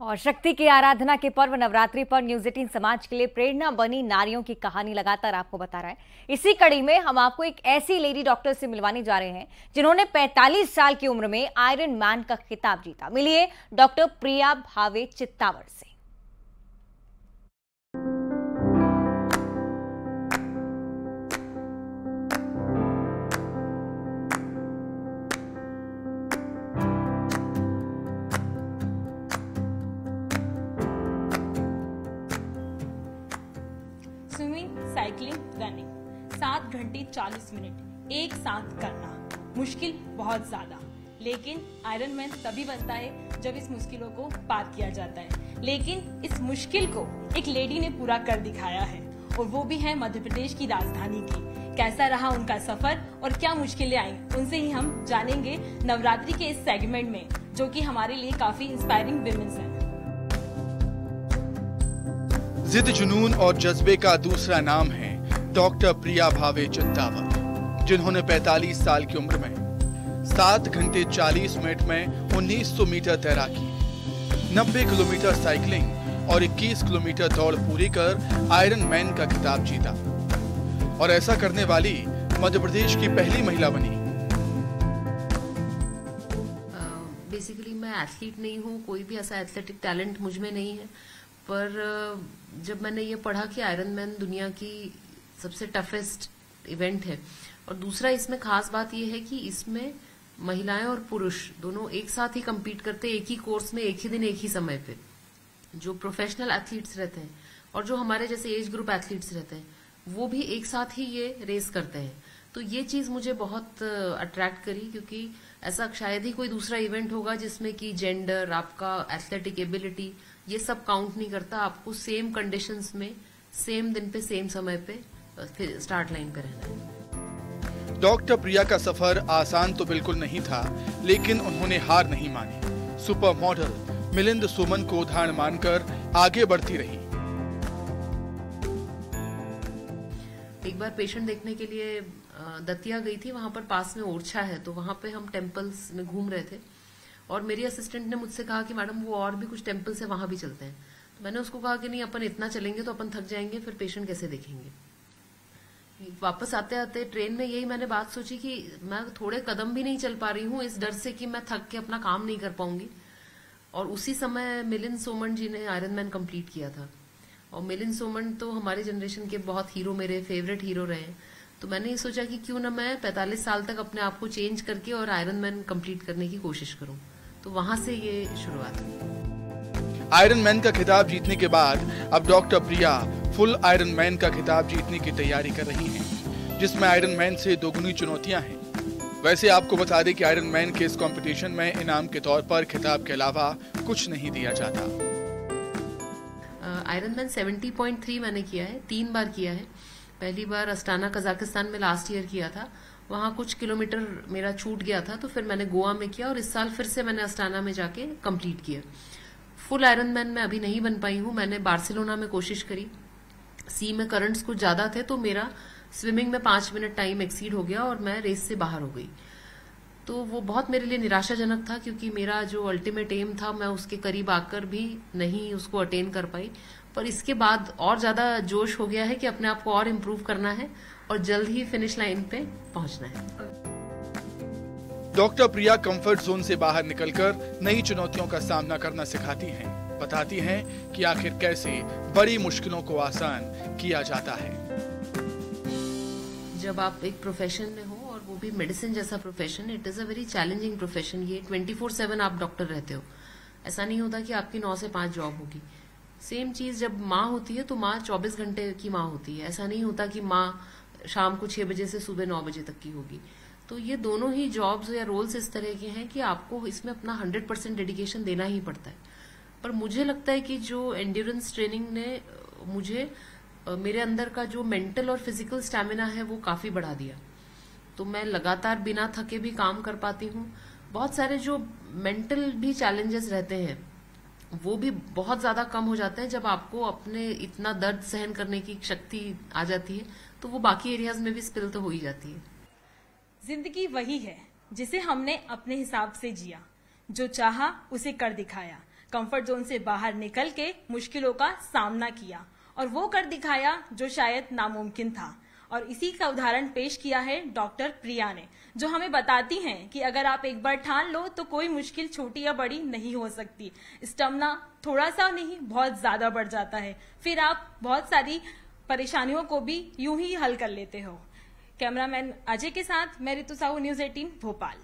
और शक्ति की आराधना के पर्व नवरात्रि पर न्यूज 18 समाज के लिए प्रेरणा बनी नारियों की कहानी लगातार आपको बता रहा है। इसी कड़ी में हम आपको एक ऐसी लेडी डॉक्टर से मिलवाने जा रहे हैं जिन्होंने 45 साल की उम्र में आयरन मैन का खिताब जीता। मिलिए डॉक्टर प्रिया भावे चित्तावर से। स्विमिंग, साइकिलिंग, रनिंग 7 घंटे 40 मिनट एक साथ करना मुश्किल बहुत ज्यादा, लेकिन आयरन मैन तभी बनता है जब इस मुश्किलों को पार किया जाता है। लेकिन इस मुश्किल को एक लेडी ने पूरा कर दिखाया है, और वो भी है मध्य प्रदेश की राजधानी की। कैसा रहा उनका सफर और क्या मुश्किलें आई, उनसे ही हम जानेंगे नवरात्रि के इस सेगमेंट में, जो कि हमारे लिए काफी इंस्पायरिंग विमेन्स है। जिद, जुनून और जज्बे का दूसरा नाम है डॉक्टर प्रिया भावे चित्तावर, जिन्होंने 45 साल की उम्र में 7 घंटे 40 मिनट में 1900 मीटर तैराकी, 90 किलोमीटर साइकिलिंग और 21 किलोमीटर दौड़ पूरी कर आयरन मैन का खिताब जीता और ऐसा करने वाली मध्य प्रदेश की पहली महिला बनी। बेसिकली मैं एथलीट नहीं हूँ, कोई भी ऐसा एथलेटिक टैलेंट मुझ में नहीं है, पर जब मैंने ये पढ़ा कि आयरन मैन दुनिया की सबसे टफेस्ट इवेंट है, और दूसरा इसमें खास बात यह है कि इसमें महिलाएं और पुरुष दोनों एक साथ ही compete करते हैं, एक ही कोर्स में, एक ही दिन, एक ही समय पे। जो प्रोफेशनल एथलीट्स रहते हैं और जो हमारे जैसे एज ग्रुप एथलीट्स रहते हैं, वो भी एक साथ ही ये रेस करते हैं। तो ये चीज मुझे बहुत अट्रैक्ट करी, क्योंकि ऐसा शायद ही कोई दूसरा इवेंट होगा जिसमें कि जेंडर, आपका एथलेटिक एबिलिटी, ये सब काउंट नहीं करता। आपको सेम कंडीशंस में, सेम दिन पे, सेम समय पे फिर स्टार्ट लाइन पे रहना है। डॉक्टर प्रिया का सफर आसान तो बिल्कुल नहीं था, लेकिन उन्होंने हार नहीं मानी। सुपर मॉडल मिलिंद सोमन को उदाहरण मानकर आगे बढ़ती रही। एक बार पेशेंट देखने के लिए दतिया गई थी, वहां पर पास में ओरछा है, तो वहां पे हम टेम्पल्स में घूम रहे थे और मेरी असिस्टेंट ने मुझसे कहा कि मैडम वो और भी कुछ टेम्पल्स है, वहां भी चलते हैं। तो मैंने उसको कहा कि नहीं, अपन इतना चलेंगे तो अपन थक जाएंगे, फिर पेशेंट कैसे देखेंगे। वापस आते आते ट्रेन में यही मैंने बात सोची कि मैं थोड़े कदम भी नहीं चल पा रही हूँ इस डर से कि मैं थक के अपना काम नहीं कर पाऊंगी। और उसी समय मिलिंद सोमन जी ने आयरन मैन कंप्लीट किया था, और मिलिंद सोमन तो हमारे जनरेशन के बहुत हीरो, मेरे फेवरेट हीरो रहे। तो मैंने ये सोचा कि क्यों ना मैं 45 साल तक अपने आप को चेंज करके और आयरन मैन कंप्लीट करने की कोशिश करूं। तो वहां से ये शुरुआत हुई। आयरन मैन का खिताब जीतने के बाद अब डॉक्टर प्रिया फुल आयरन मैन का खिताब जीतने की तैयारी कर रही हैं, जिसमें आयरन मैन से दोगुनी चुनौतियां हैं। वैसे आपको बता दें कि आयरन मैन के इस कंपटीशन में इनाम के तौर पर खिताब के अलावा कुछ नहीं दिया जाता। आयरन मैन 70.3 मैंने किया है, 3 बार किया है। पहली बार अस्टाना कजाकिस्तान में लास्ट ईयर किया था, वहां कुछ किलोमीटर मेरा छूट गया था, तो फिर मैंने गोवा में किया, और इस साल फिर से मैंने अस्टाना में जाके कंप्लीट किया। फुल आयरन मैन मैं अभी नहीं बन पाई हूँ। मैंने बार्सिलोना में कोशिश करी, सी में करंट्स कुछ ज्यादा थे, तो मेरा स्विमिंग में 5 मिनट टाइम एक्सीड हो गया और मैं रेस से बाहर हो गई। तो वो बहुत मेरे लिए निराशाजनक था, क्योंकि मेरा जो अल्टीमेट एम था, मैं उसके करीब आकर भी नहीं उसको अटेन कर पाई। पर इसके बाद और ज्यादा जोश हो गया है कि अपने आप को और इम्प्रूव करना है और जल्द ही फिनिश लाइन पे पहुंचना है। डॉक्टर प्रिया कंफर्ट जोन से बाहर निकलकर नई चुनौतियों का सामना करना सिखाती हैं, बताती हैं कि आखिर कैसे बड़ी मुश्किलों को आसान किया जाता है। जब आप एक प्रोफेशन में हो, और वो भी मेडिसिन जैसा profession, it is a very challenging profession. ये 24/7 आप डॉक्टर रहते हो, ऐसा नहीं होता कि आपकी 9 से 5 जॉब होगी। सेम चीज जब माँ होती है, तो माँ 24 घंटे की माँ होती है। ऐसा नहीं होता कि माँ शाम को 6 बजे से सुबह 9 बजे तक की होगी। तो ये दोनों ही जॉब्स या रोल्स इस तरह के हैं कि आपको इसमें अपना 100% डेडिकेशन देना ही पड़ता है। पर मुझे लगता है कि जो एंड्योरेंस ट्रेनिंग ने मुझे मेरे अंदर का जो मेंटल और फिजिकल स्टैमिना है वो काफी बढ़ा दिया। तो मैं लगातार बिना थके भी काम कर पाती हूँ। बहुत सारे जो मेंटल भी चैलेंजेस रहते हैं वो भी बहुत ज्यादा कम हो जाते हैं जब आपको अपने इतना दर्द सहन करने की शक्ति आ जाती है, तो वो बाकी एरियाज में भी स्पिल तो हो ही जाती है। जिंदगी वही है जिसे हमने अपने हिसाब से जिया, जो चाहा उसे कर दिखाया। कंफर्ट जोन से बाहर निकल के मुश्किलों का सामना किया और वो कर दिखाया जो शायद नामुमकिन था। और इसी का उदाहरण पेश किया है डॉक्टर प्रिया ने, जो हमें बताती हैं कि अगर आप एक बार ठान लो तो कोई मुश्किल छोटी या बड़ी नहीं हो सकती। स्टेमिना थोड़ा सा नहीं, बहुत ज्यादा बढ़ जाता है, फिर आप बहुत सारी परेशानियों को भी यूं ही हल कर लेते हो। कैमरामैन अजय के साथ मैं ऋतु साहू, न्यूज़ 18 भोपाल।